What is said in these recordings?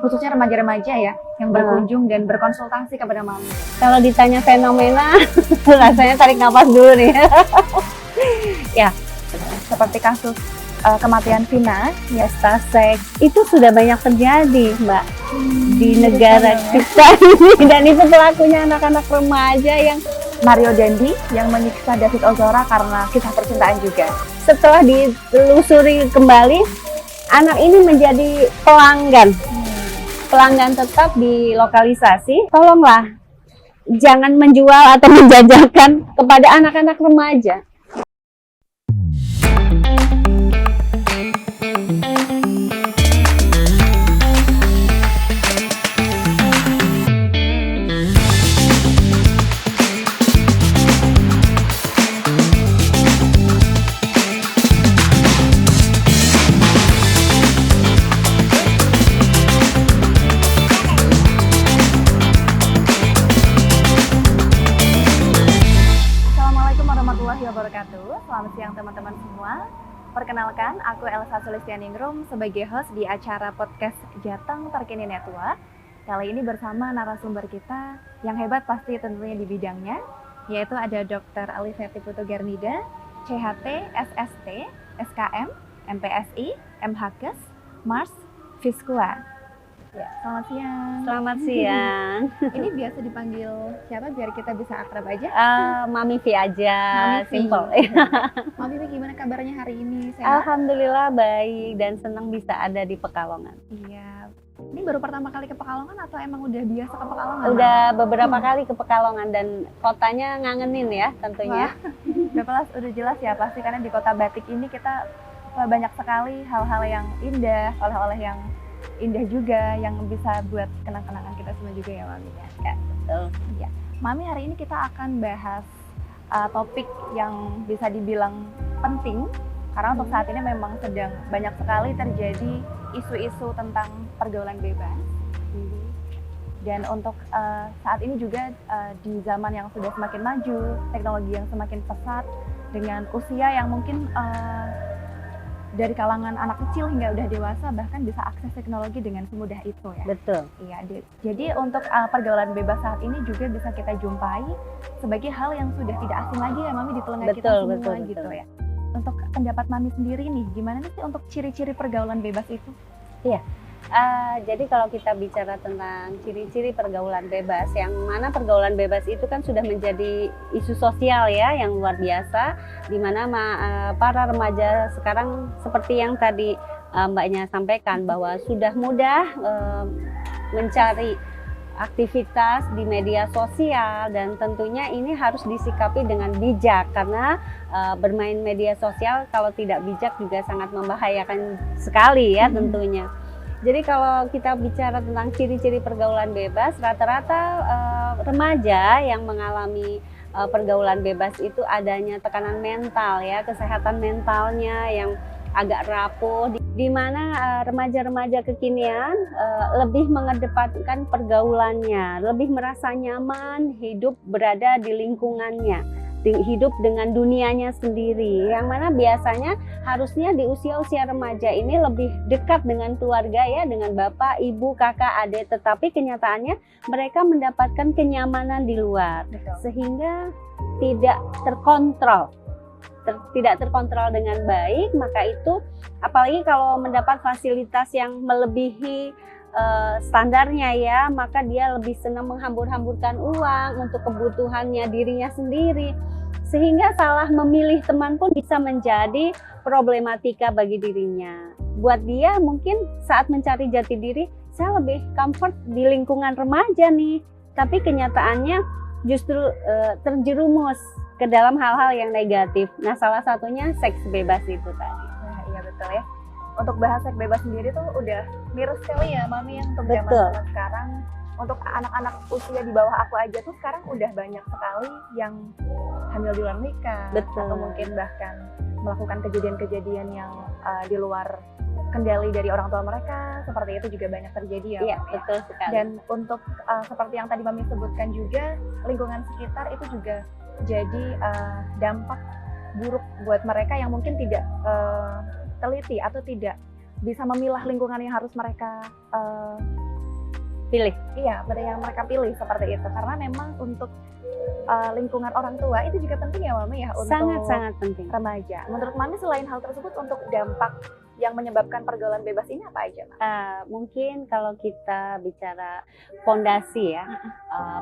khususnya remaja-remaja ya yang berkunjung dan berkonsultasi kepada Mami? Kalau ditanya fenomena, rasanya tarik nafas dulu nih. Ya, Seperti kasus kematian Vina, ya seks itu sudah banyak terjadi, Mbak, di itu negara sama ya. kita ini, dan itu pelakunya anak-anak remaja yang Mario Dandi yang menyiksa David Ozora karena kisah percintaan juga. setelah ditelusuri kembali, anak ini menjadi pelanggan tetap di lokalisasi. Tolonglah, jangan menjual atau menjajakan kepada anak-anak remaja. Assalamualaikum warahmatullahi wabarakatuh. Selamat siang teman-teman semua. Perkenalkan, aku Elsa Sulistianingrum sebagai host di acara podcast Jateng Terkini Network. Kali ini bersama narasumber kita yang hebat pasti tentunya di bidangnya, yaitu ada Dr. Alivetti Putu Garnida, CHT, SST, SKM, MPSI, MHKes, Mars, Fiskua. Ya, selamat siang. Selamat siang. Ini biasa dipanggil siapa biar kita bisa akrab aja? Mami V aja, Mami V. simple. Mami V, gimana kabarnya hari ini? Sehat? Alhamdulillah baik dan senang bisa ada di Pekalongan. Iya. Ini baru pertama kali ke Pekalongan atau emang udah biasa ke Pekalongan? Udah beberapa kali ke Pekalongan dan kotanya ngangenin ya tentunya. Udah jelas ya pasti, karena di kota batik ini kita banyak sekali hal-hal yang indah, oleh-oleh yang indah juga yang bisa buat kenang-kenangan kita semua juga ya Mami ya. Ya, betul. Iya. Mami, hari ini kita akan bahas topik yang bisa dibilang penting karena untuk saat ini memang sedang banyak sekali terjadi isu-isu tentang pergaulan bebas. Dan untuk saat ini juga di zaman yang sudah semakin maju, teknologi yang semakin pesat, dengan usia yang mungkin dari kalangan anak kecil hingga udah dewasa bahkan bisa akses teknologi dengan semudah itu ya. Betul. Iya, jadi untuk pergaulan bebas saat ini juga bisa kita jumpai sebagai hal yang sudah tidak asing lagi ya Mami di telinga kita semua Betul. gitu ya. Untuk pendapat Mami sendiri nih, gimana sih untuk ciri-ciri pergaulan bebas itu? Jadi kalau kita bicara tentang ciri-ciri pergaulan bebas, yang mana pergaulan bebas itu kan sudah menjadi isu sosial ya yang luar biasa, di mana para remaja sekarang seperti yang tadi Mbaknya sampaikan bahwa sudah mudah mencari aktivitas di media sosial, dan tentunya ini harus disikapi dengan bijak karena bermain media sosial kalau tidak bijak juga sangat membahayakan sekali ya tentunya. Jadi kalau kita bicara tentang ciri-ciri pergaulan bebas, rata-rata remaja yang mengalami pergaulan bebas itu adanya tekanan mental ya, kesehatan mentalnya yang agak rapuh, di mana remaja-remaja kekinian lebih mengedepankan pergaulannya, lebih merasa nyaman hidup berada di lingkungannya, hidup dengan dunianya sendiri, yang mana biasanya harusnya di usia-usia remaja ini lebih dekat dengan keluarga ya, dengan bapak, ibu, kakak, adik, tetapi kenyataannya mereka mendapatkan kenyamanan di luar. Betul. Sehingga tidak terkontrol dengan baik, maka itu apalagi kalau mendapat fasilitas yang melebihi standarnya ya, maka dia lebih senang menghambur-hamburkan uang untuk kebutuhannya dirinya sendiri, sehingga salah memilih teman pun bisa menjadi problematika bagi dirinya. Buat dia mungkin saat mencari jati diri, saya lebih comfort di lingkungan remaja nih, tapi kenyataannya justru terjerumus ke dalam hal-hal yang negatif. Nah, salah satunya seks bebas itu tadi. Nah, iya betul ya. Untuk bahas seks bebas sendiri tuh udah miris sekali ya Mami, untuk Betul. zaman sekarang. Untuk anak-anak usia di bawah aku aja tuh sekarang udah banyak sekali yang hamil di luar nikah. Betul. Atau mungkin bahkan melakukan kejadian-kejadian yang di luar kendali dari orang tua mereka. Seperti itu juga banyak terjadi ya. Iya, Mami, ya. betul sekali. Dan untuk seperti yang tadi Mami sebutkan juga, lingkungan sekitar itu juga jadi dampak buruk buat mereka yang mungkin tidak teliti atau tidak bisa memilah lingkungan yang harus mereka pilih. Iya, pada yang mereka pilih seperti itu. Karena memang untuk lingkungan orang tua itu juga penting ya Mami ya untuk Sangat-sangat penting. remaja. Menurut Mami selain hal tersebut untuk dampak yang menyebabkan pergaulan bebas ini apa aja, Mami? Mungkin kalau kita bicara fondasi ya,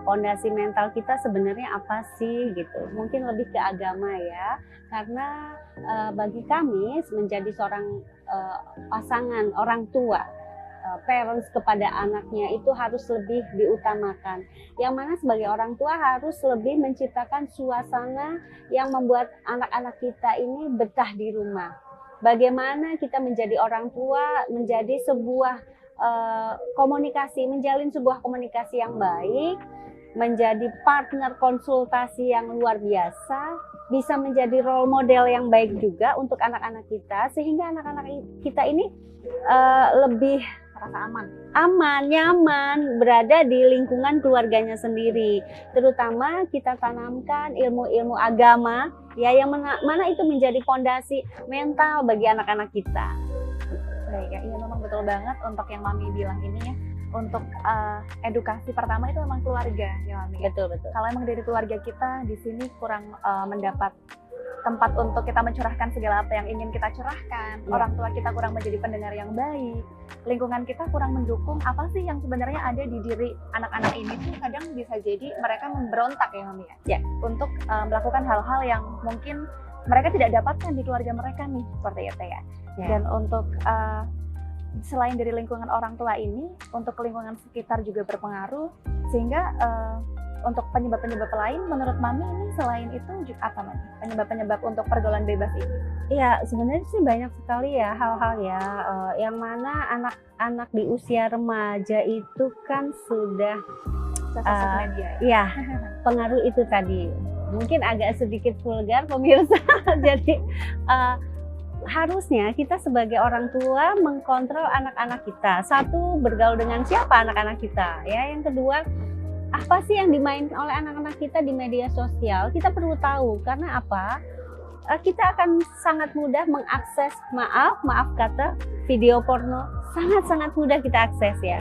fondasi mental kita sebenarnya apa sih gitu. Mungkin lebih ke agama ya, karena bagi kami menjadi seorang pasangan orang tua, parents kepada anaknya itu harus lebih diutamakan. Yang mana sebagai orang tua harus lebih menciptakan suasana yang membuat anak-anak kita ini betah di rumah. Bagaimana kita menjadi orang tua, menjadi sebuah komunikasi, menjalin sebuah komunikasi yang baik, menjadi partner konsultasi yang luar biasa, bisa menjadi role model yang baik juga untuk anak-anak kita, sehingga anak-anak kita ini lebih Merasa aman, nyaman berada di lingkungan keluarganya sendiri. Terutama kita tanamkan ilmu-ilmu agama ya, yang mana itu menjadi fondasi mental bagi anak-anak kita. Baik ya, iya memang betul banget untuk yang Mami bilang ini ya. Untuk edukasi pertama itu memang keluarga ya Mami. Betul. Kalau emang dari keluarga kita di sini kurang mendapat tempat untuk kita mencurahkan segala apa yang ingin kita curahkan, orang tua kita kurang menjadi pendengar yang baik, lingkungan kita kurang mendukung apa sih yang sebenarnya ada di diri anak-anak ini tuh kadang bisa jadi mereka memberontak ya Mami ya, untuk melakukan hal-hal yang mungkin mereka tidak dapatkan di keluarga mereka nih, seperti itu ya. Dan untuk selain dari lingkungan orang tua ini, untuk lingkungan sekitar juga berpengaruh, sehingga untuk penyebab-penyebab lain menurut Mami ini selain itu apa Mami? Penyebab-penyebab untuk pergaulan bebas ini? Iya, sebenarnya sih banyak sekali ya hal-hal ya, yang mana anak-anak di usia remaja itu kan sudah sosial media. Iya, pengaruh itu tadi. Mungkin agak sedikit vulgar pemirsa. Jadi harusnya kita sebagai orang tua mengkontrol anak-anak kita. Satu, bergaul dengan siapa anak-anak kita ya. Yang kedua, apa sih yang dimainkan oleh anak-anak kita di media sosial? Kita perlu tahu, karena apa? Kita akan sangat mudah mengakses, maaf kata, video porno. Sangat-sangat mudah kita akses ya.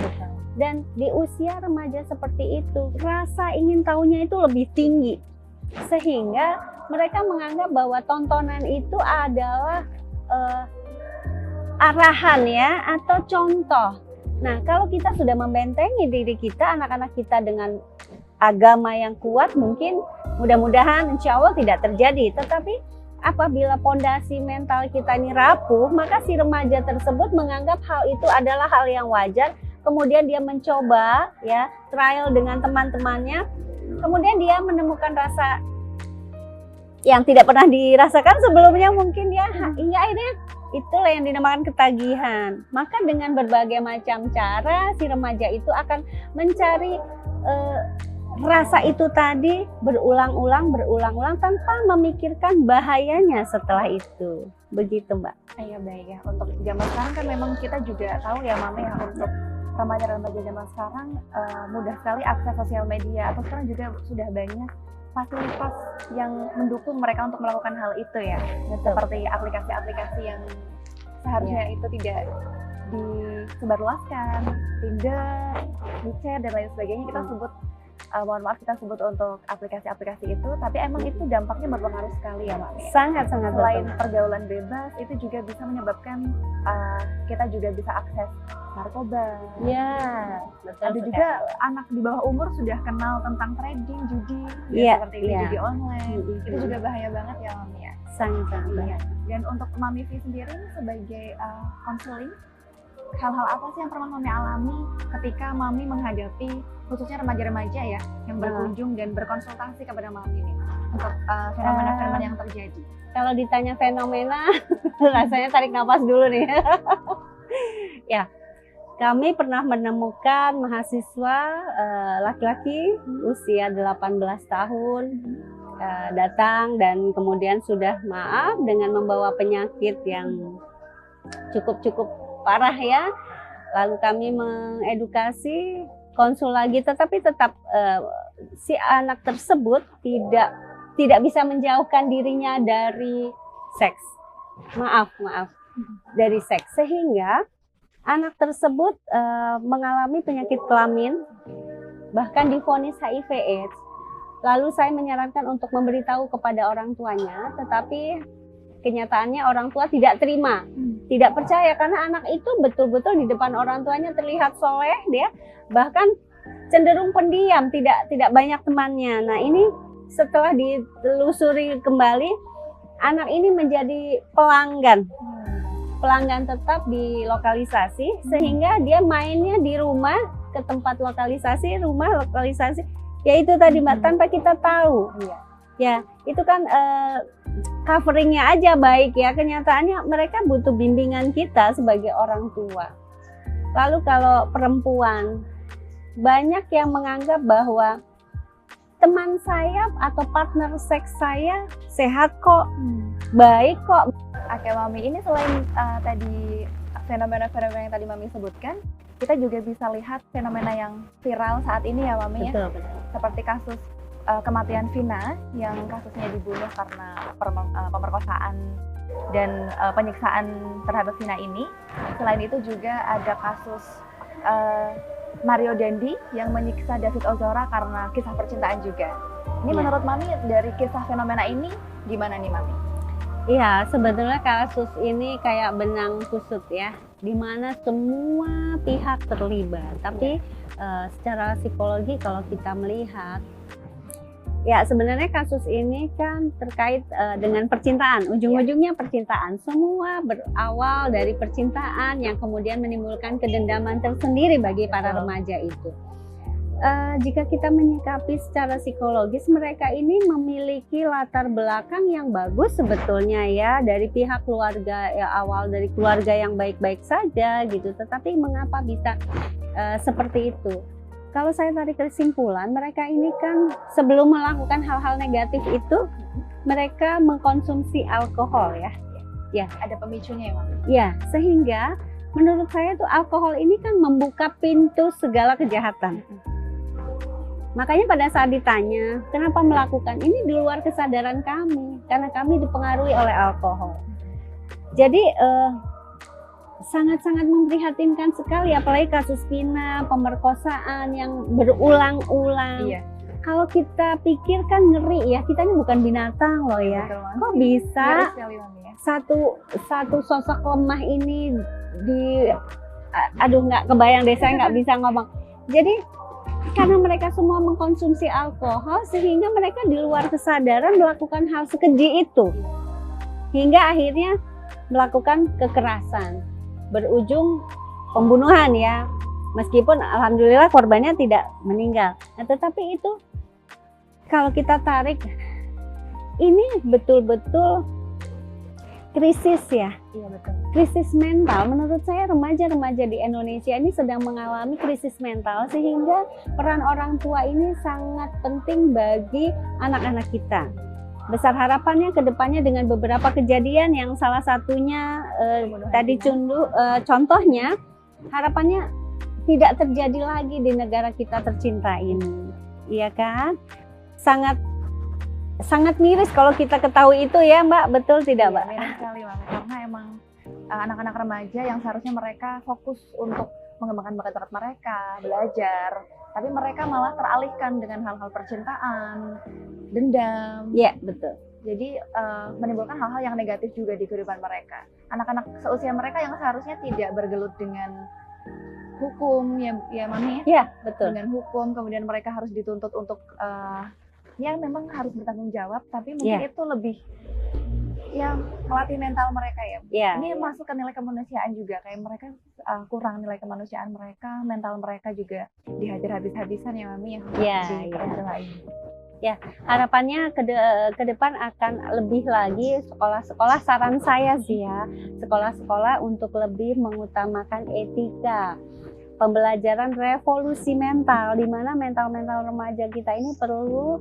Dan di usia remaja seperti itu, rasa ingin tahunya itu lebih tinggi. Sehingga mereka menganggap bahwa tontonan itu adalah arahan ya, atau contoh. Nah, kalau kita sudah membentengi diri kita, anak-anak kita dengan agama yang kuat, mungkin mudah-mudahan insya Allah tidak terjadi. Tetapi apabila pondasi mental kita ini rapuh, maka si remaja tersebut menganggap hal itu adalah hal yang wajar. Kemudian dia mencoba ya, trial dengan teman-temannya. Kemudian dia menemukan rasa yang tidak pernah dirasakan sebelumnya mungkin ya, hingga akhirnya itulah yang dinamakan ketagihan. Maka dengan berbagai macam cara si remaja itu akan mencari rasa itu tadi berulang-ulang tanpa memikirkan bahayanya setelah itu. Begitu Mbak. Iya baik ya. Untuk zaman sekarang kan memang kita juga tahu ya Mami ya, untuk remaja-remaja zaman sekarang mudah sekali akses sosial media, atau sekarang juga sudah banyak fasilitas yang mendukung mereka untuk melakukan hal itu ya. Seperti aplikasi-aplikasi yang seharusnya itu tidak disebarluaskan, Tinder, WeChat dan lain sebagainya, kita sebut mohon maaf kita sebut untuk aplikasi-aplikasi itu, tapi emang itu dampaknya berpengaruh sekali ya Mbak. Sangat-sangat Selain pergaulan bebas, itu juga bisa menyebabkan kita juga bisa akses narkoba. Ya, betul. Ada juga anak di bawah umur sudah kenal tentang trading, judi, seperti ini, judi online. Itu juga bahaya banget ya Mami ya. Sangat-sangat bahaya. Dan untuk Mami V sendiri sebagai konseling, hal-hal apa sih yang pernah Mami alami ketika Mami menghadapi khususnya remaja-remaja ya yang berkunjung dan berkonsultasi kepada Mami ini untuk fenomena-fenomena yang terjadi? Kalau ditanya fenomena, rasanya tarik nafas dulu nih. Ya, kami pernah menemukan mahasiswa laki-laki usia 18 tahun datang dan kemudian sudah maaf dengan membawa penyakit yang cukup parah ya. Lalu kami mengedukasi, konsul lagi, tetapi tetap si anak tersebut tidak bisa menjauhkan dirinya dari seks. Maaf, dari seks. Sehingga anak tersebut mengalami penyakit kelamin, bahkan divonis HIV/AIDS. Lalu saya menyarankan untuk memberitahu kepada orang tuanya, tetapi kenyataannya orang tua tidak terima, tidak percaya karena anak itu betul-betul di depan orang tuanya terlihat soleh, dia bahkan cenderung pendiam, tidak banyak temannya. Nah ini setelah ditelusuri kembali, anak ini menjadi pelanggan tetap di lokalisasi, sehingga dia mainnya di rumah, ke tempat lokalisasi, yaitu tadi Mbak, tanpa kita tahu. Ya, itu kan coveringnya aja baik ya, kenyataannya mereka butuh bimbingan kita sebagai orang tua. Lalu kalau perempuan, banyak yang menganggap bahwa teman saya atau partner seks saya sehat kok, baik kok. Oke Mami, ini selain tadi fenomena-fenomena yang tadi Mami sebutkan, kita juga bisa lihat fenomena yang viral saat ini ya Mami. Betul. Seperti kasus kematian Vina yang kasusnya dibunuh karena pemerkosaan dan penyiksaan terhadap Vina ini. Selain itu juga ada kasus Mario Dandi yang menyiksa David Ozora karena kisah percintaan juga. Ini menurut Mami dari kisah fenomena ini gimana nih Mami? Iya, sebetulnya kasus ini kayak benang kusut ya, di mana semua pihak terlibat. Tapi secara psikologi kalau kita melihat, ya sebenarnya kasus ini kan terkait dengan percintaan, ujung-ujungnya percintaan. Semua berawal dari percintaan yang kemudian menimbulkan kedendaman tersendiri bagi para remaja itu. Jika kita menyikapi secara psikologis, mereka ini memiliki latar belakang yang bagus sebetulnya ya, dari pihak keluarga ya, awal dari keluarga yang baik-baik saja gitu. Tetapi mengapa bisa seperti itu? Kalau saya tarik kesimpulan, mereka ini kan sebelum melakukan hal-hal negatif itu, mereka mengkonsumsi alkohol ya. Ya, ada pemicunya ya Mami? Ya, sehingga menurut saya tuh alkohol ini kan membuka pintu segala kejahatan. Makanya pada saat ditanya, kenapa melakukan ini, di luar kesadaran kami, karena kami dipengaruhi oleh alkohol. Jadi sangat-sangat memprihatinkan sekali, apalagi kasus Vina, pemerkosaan yang berulang-ulang. Iya. Kalau kita pikir kan ngeri ya, kita ini bukan binatang loh ya. Betul, kok bisa sekali, Mami, ya? satu sosok lemah ini aduh nggak kebayang deh, saya nggak bisa ngomong. Jadi karena mereka semua mengkonsumsi alkohol, sehingga mereka di luar kesadaran melakukan hal sekeji itu, hingga akhirnya melakukan kekerasan, berujung pembunuhan ya. Meskipun alhamdulillah korbannya tidak meninggal. Nah, tetapi itu kalau kita tarik, ini betul-betul krisis ya. Iya betul. Krisis mental. Menurut saya remaja-remaja di Indonesia ini sedang mengalami krisis mental, sehingga peran orang tua ini sangat penting bagi anak-anak kita. Besar harapannya ke depannya dengan beberapa kejadian yang salah satunya tadi contohnya, harapannya tidak terjadi lagi di negara kita tercinta ini. Iya kan? Sangat miris kalau kita ketahui itu ya Mbak, betul tidak Mbak? Miris sekali Mami, karena emang anak-anak remaja yang seharusnya mereka fokus untuk mengembangkan bakat mereka, belajar, tapi mereka malah teralihkan dengan hal-hal percintaan, dendam. Iya betul. Jadi menimbulkan hal-hal yang negatif juga di kehidupan mereka. Anak-anak seusia mereka yang seharusnya tidak bergelut dengan hukum ya Mami. Iya betul. Dengan hukum, kemudian mereka harus dituntut untuk ya memang harus bertanggung jawab, tapi mungkin itu lebih yang melatih mental mereka ya. Ini masuk ke nilai kemanusiaan juga, kayak mereka kurang nilai kemanusiaan mereka, mental mereka juga dihajar habis-habisan ya Mami ya. Ya, harapannya ke depan akan lebih lagi sekolah-sekolah, saran saya sih ya, sekolah-sekolah untuk lebih mengutamakan etika, pembelajaran revolusi mental, di mana mental-mental remaja kita ini perlu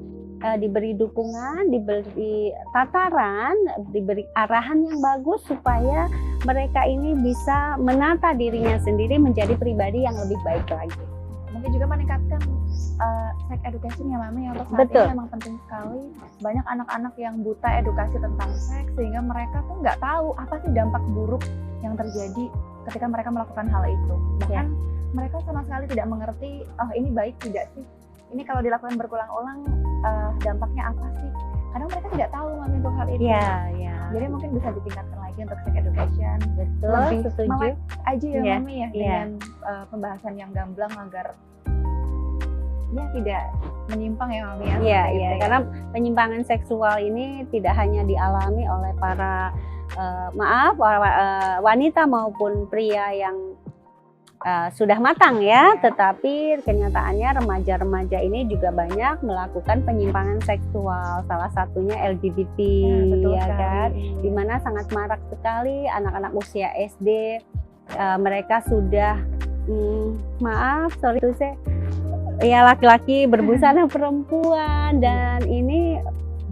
diberi dukungan, diberi tataran, diberi arahan yang bagus supaya mereka ini bisa menata dirinya sendiri menjadi pribadi yang lebih baik lagi. Mungkin juga meningkatkan sex education ya Mami, yang untuk saat ini memang penting sekali. Banyak anak-anak yang buta edukasi tentang seks, sehingga mereka tuh nggak tahu apa sih dampak buruk yang terjadi ketika mereka melakukan hal itu. Bahkan Ya. mereka sama sekali tidak mengerti, oh ini baik tidak sih? Ini kalau dilakukan berulang-ulang dampaknya apa sih? Kadang mereka tidak tahu Mami untuk hal itu. Iya, iya. Jadi mungkin bisa ditingkatkan lagi untuk sex education. Betul, Lebih setuju. melek aja ya Iya, Mami ya, iya. dengan pembahasan yang gamblang agar ya tidak menyimpang ya Mami ya. Iya, seperti iya. itu ya. Karena penyimpangan seksual ini tidak hanya dialami oleh para wanita maupun pria yang sudah matang ya, Iya. tetapi kenyataannya remaja-remaja ini juga banyak melakukan penyimpangan seksual. Salah satunya LGBT, Betul ya sekali. kan? Dimana sangat marak sekali anak-anak usia SD, mereka sudah sorry to say, ya laki-laki berbusana perempuan, dan ini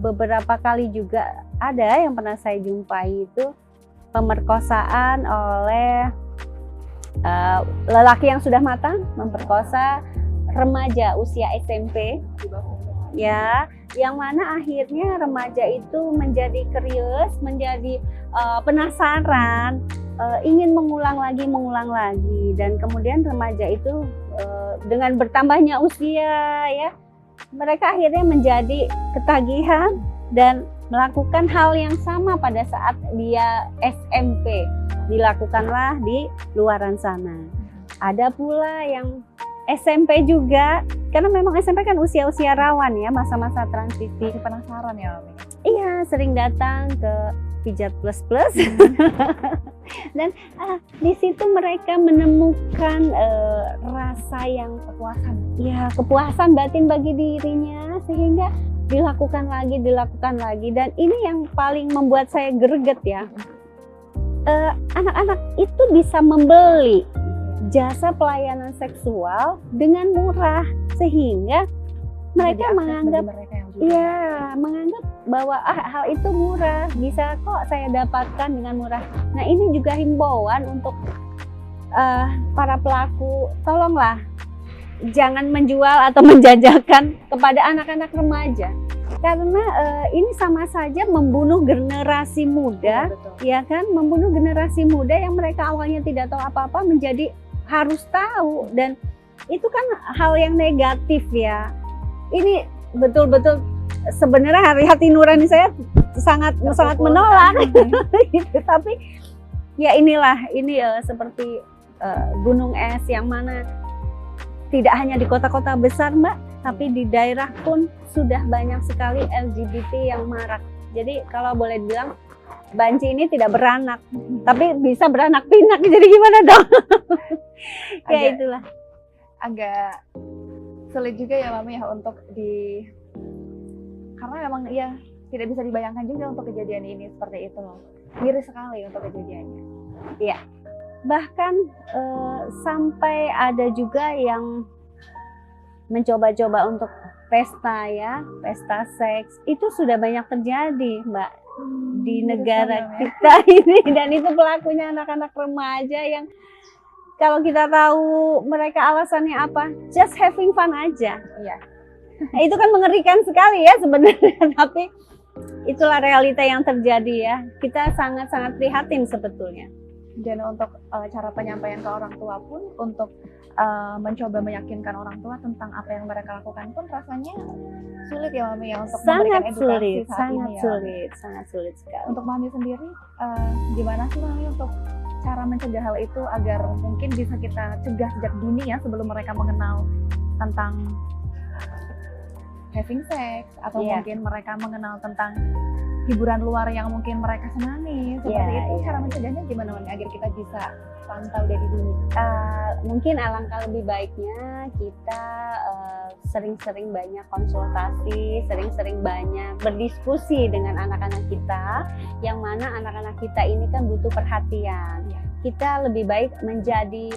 beberapa kali juga ada yang pernah saya jumpai itu pemerkosaan oleh lelaki yang sudah matang memperkosa remaja usia SMP, ya, yang mana akhirnya remaja itu menjadi curious, menjadi penasaran, ingin mengulang lagi, dan kemudian remaja itu dengan bertambahnya usia, ya, mereka akhirnya menjadi ketagihan dan melakukan hal yang sama pada saat dia SMP. Dilakukanlah di luaran sana. Ada pula yang SMP juga, karena memang SMP kan usia-usia rawan ya, masa-masa transisi. Jadi penasaran ya Mami. Iya, sering datang ke pijat plus dan di situ mereka menemukan rasa yang kepuasan batin bagi dirinya, sehingga dilakukan lagi, dan ini yang paling membuat saya greget ya. Anak-anak itu bisa membeli jasa pelayanan seksual dengan murah, sehingga mereka Jadi akses menganggap bagi mereka yang menganggap bahwa hal itu murah, bisa kok saya dapatkan dengan murah. Nah, ini juga himbauan untuk para pelaku, tolonglah jangan menjual atau menjajakan kepada anak-anak remaja, karena ini sama saja membunuh generasi muda. betul. Ya kan, membunuh generasi muda yang mereka awalnya tidak tahu apa-apa menjadi harus tahu, dan itu kan hal yang negatif ya. Ini betul-betul sebenarnya hati nurani saya sangat menolak gitu. Tapi ya ini seperti gunung es yang mana tidak hanya di kota-kota besar Mbak, tapi di daerah pun sudah banyak sekali LGBT yang marak. Jadi kalau boleh dibilang, banci ini tidak beranak, tapi bisa beranak pinak. Jadi gimana dong? Ya itulah. Agak sulit juga ya Mami ya untuk karena memang ya tidak bisa dibayangkan juga untuk kejadian ini seperti itu loh. Miris sekali untuk kejadiannya. Iya. Bahkan sampai ada juga yang mencoba-coba untuk pesta ya, pesta seks. Itu sudah banyak terjadi Mbak di negara kita ini, dan itu pelakunya anak-anak remaja yang kalau kita tahu mereka alasannya apa, just having fun aja. Iya. Nah, itu kan mengerikan sekali ya sebenarnya, tapi itulah realita yang terjadi ya. Kita sangat-sangat prihatin sebetulnya. Dan untuk cara penyampaian ke orang tua pun, untuk mencoba meyakinkan orang tua tentang apa yang mereka lakukan pun rasanya sulit ya Mami ya, untuk memberikan edukasi saat ini ya. Sangat sulit sekali. Untuk Mami sendiri, gimana sih Mami untuk cara mencegah hal itu agar mungkin bisa kita cegah sejak dini ya, sebelum mereka mengenal tentang having sex, atau mungkin mereka mengenal tentang hiburan luar yang mungkin mereka senangi seperti itu. Cara mencegahnya gimana Mami agar kita bisa pantau dari dini? Mungkin alangkah lebih baiknya kita sering-sering banyak konsultasi, sering-sering banyak berdiskusi dengan anak-anak kita, yang mana anak-anak kita ini kan butuh perhatian. Kita lebih baik menjadi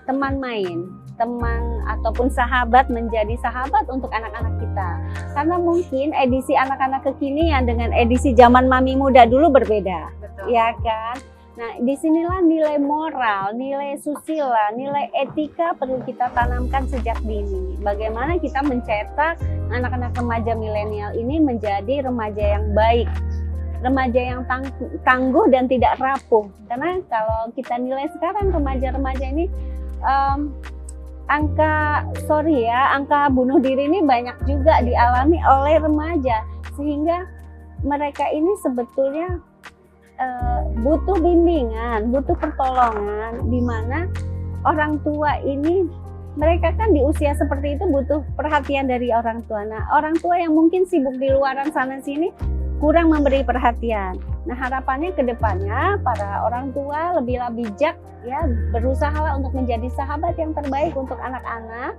teman main, teman ataupun sahabat, menjadi sahabat untuk anak-anak kita. Karena mungkin edisi anak-anak kekinian dengan edisi zaman mami muda dulu berbeda. Betul. Ya kan? Nah, disinilah nilai moral, nilai susila, nilai etika perlu kita tanamkan sejak dini. Bagaimana kita mencetak anak-anak remaja milenial ini menjadi remaja yang baik. remaja yang tangguh dan tidak rapuh. Karena kalau kita nilai sekarang remaja-remaja ini angka bunuh diri ini banyak juga dialami oleh remaja, sehingga mereka ini sebetulnya butuh bimbingan, butuh pertolongan, di mana orang tua ini, mereka kan di usia seperti itu butuh perhatian dari orang tua. Nah, orang tua yang mungkin sibuk di luaran sana sini kurang memberi perhatian. Nah, harapannya ke depannya para orang tua lebihlah bijak ya, berusaha untuk menjadi sahabat yang terbaik untuk anak-anak,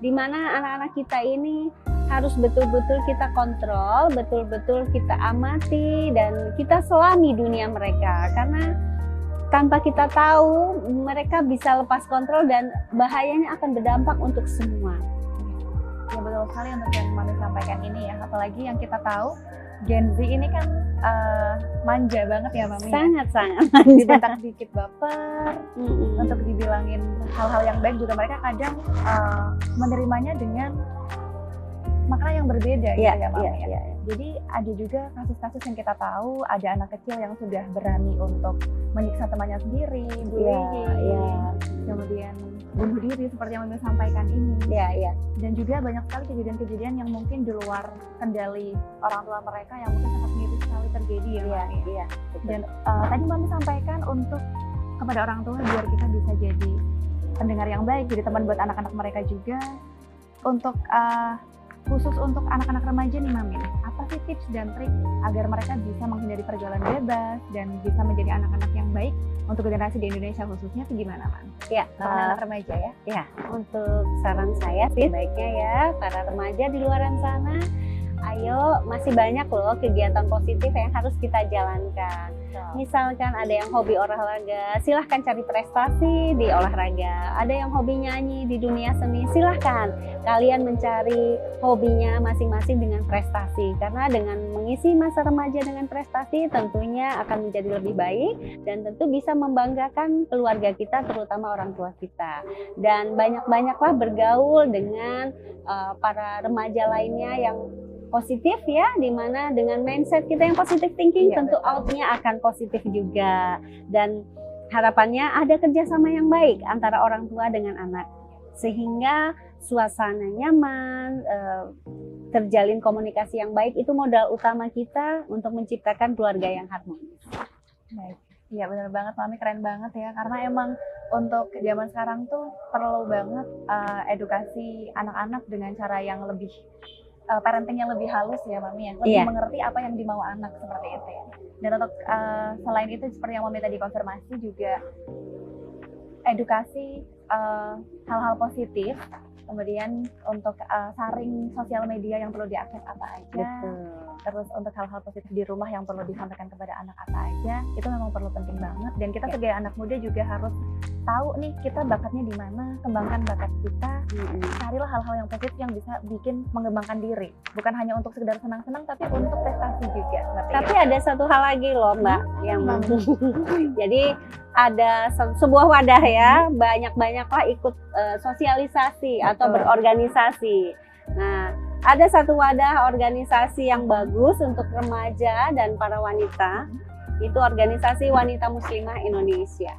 di mana anak-anak kita ini harus betul-betul kita kontrol, betul-betul kita amati, dan kita selami dunia mereka. Karena tanpa kita tahu, mereka bisa lepas kontrol dan bahayanya akan berdampak untuk semua. Ya betul sekali untuk yang Mami sampaikan ini ya. Apalagi yang kita tahu, Gen Z ini kan manja banget ya Mami. Sangat-sangat ya. manja. Dibentak dikit baper, untuk dibilangin hal-hal yang baik juga mereka kadang menerimanya dengan makna yang berbeda gitu ya Mami ya. Jadi ada juga kasus-kasus yang kita tahu, ada anak kecil yang sudah berani untuk menyiksa temannya sendiri, bullying, kemudian bunuh diri seperti yang Mami sampaikan ini. Dan juga banyak sekali kejadian-kejadian yang mungkin di luar kendali orang tua mereka yang mungkin sangat miris sekali terjadi ya Mami. Dan tadi Mami sampaikan untuk kepada orang tua biar kita bisa jadi pendengar yang baik, jadi teman buat anak-anak mereka juga. Untuk khusus untuk anak-anak remaja nih Mami, apa sih tips dan trik agar mereka bisa menghindari pergaulan bebas dan bisa menjadi anak-anak yang baik untuk generasi di Indonesia khususnya, itu gimana Mami? Anak remaja ya? Untuk saran saya sih baiknya ya para remaja di luaran sana, ayo, masih banyak loh kegiatan positif yang harus kita jalankan. Misalkan ada yang hobi olahraga, silahkan cari prestasi di olahraga. Ada yang hobi nyanyi di dunia seni, silahkan kalian mencari hobinya masing-masing dengan prestasi. Karena dengan mengisi masa remaja dengan prestasi tentunya akan menjadi lebih baik dan tentu bisa membanggakan keluarga kita, terutama orang tua kita. Dan banyak-banyaklah bergaul dengan para remaja lainnya yang positif ya, dimana dengan mindset kita yang positive thinking tentu outnya akan positif juga, dan harapannya ada kerjasama yang baik antara orang tua dengan anak sehingga suasana nyaman, terjalin komunikasi yang baik. Itu modal utama kita untuk menciptakan keluarga yang harmonis. Baik. Iya benar banget Mami, keren banget ya, karena emang untuk zaman sekarang tuh perlu banget edukasi anak-anak dengan cara yang lebih parenting yang lebih halus ya Mami ya, lebih mengerti apa yang dimau anak seperti itu ya. Dan untuk selain itu seperti yang Mami tadi konfirmasi juga edukasi hal-hal positif, kemudian untuk saring sosial media yang perlu diakses apa aja. Terus untuk hal-hal positif di rumah yang perlu disampaikan kepada anak apa aja, itu memang perlu penting banget. Dan kita sebagai anak muda juga harus tahu nih kita bakatnya di mana, kembangkan bakat kita. Carilah hal-hal yang positif yang bisa bikin mengembangkan diri, bukan hanya untuk sekedar senang-senang tapi untuk prestasi juga. Tapi ada satu hal lagi loh Mbak, yang jadi ada sebuah wadah ya, banyak-banyaklah ikut sosialisasi atau berorganisasi. Nah, ada satu wadah organisasi yang bagus untuk remaja dan para wanita, itu organisasi Wanita Muslimah Indonesia.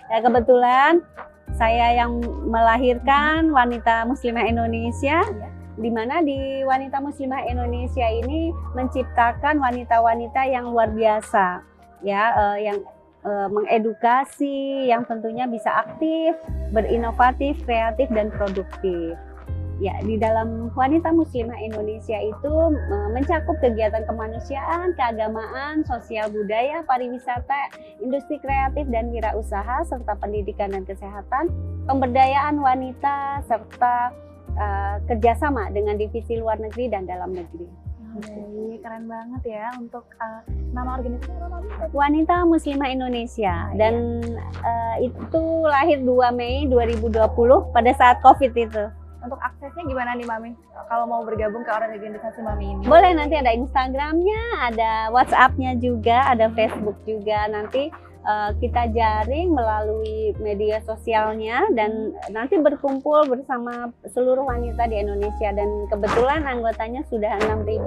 Ya, kebetulan saya yang melahirkan Wanita Muslimah Indonesia, di mana di Wanita Muslimah Indonesia ini menciptakan wanita-wanita yang luar biasa, ya, yang mengedukasi, yang tentunya bisa aktif, berinovatif, kreatif, dan produktif. Ya, di dalam Wanita Muslimah Indonesia itu mencakup kegiatan kemanusiaan, keagamaan, sosial budaya, pariwisata, industri kreatif dan wirausaha, serta pendidikan dan kesehatan, pemberdayaan wanita, serta kerjasama dengan divisi luar negeri dan dalam negeri. Keren banget ya. Untuk nama organisasi apa? Wanita Muslimah Indonesia. Dan itu lahir 2 Mei 2020 pada saat COVID itu. Untuk aksesnya gimana nih Mami? Kalau mau bergabung ke organisasi Mami ini? Boleh, nanti ada Instagramnya, ada WhatsApp-nya juga, ada Facebook juga. Nanti kita jaring melalui media sosialnya dan nanti berkumpul bersama seluruh wanita di Indonesia dan kebetulan anggotanya sudah 6.023.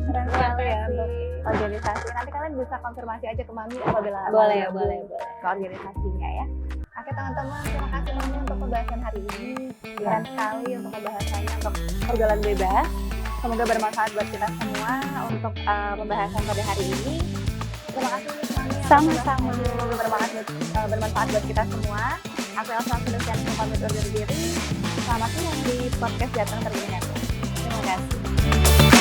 Keren sekali ya untuk organisasi. Nanti kalian bisa konfirmasi aja ke Mami apabila Boleh, mau boleh. ke organisasinya ya. Oke teman-teman, terima kasih Mami untuk pembahasan hari ini. Keren sekali untuk pembahasannya untuk pergaulan bebas. Semoga bermanfaat buat kita semua untuk pembahasan pada hari ini. Terima kasih Mami. Sama-sama. Semoga bermanfaat buat kita semua. Aku Elsa Sulistian pamit undur diri. Selamat siang di podcast Jateng Terlihat. Terima kasih.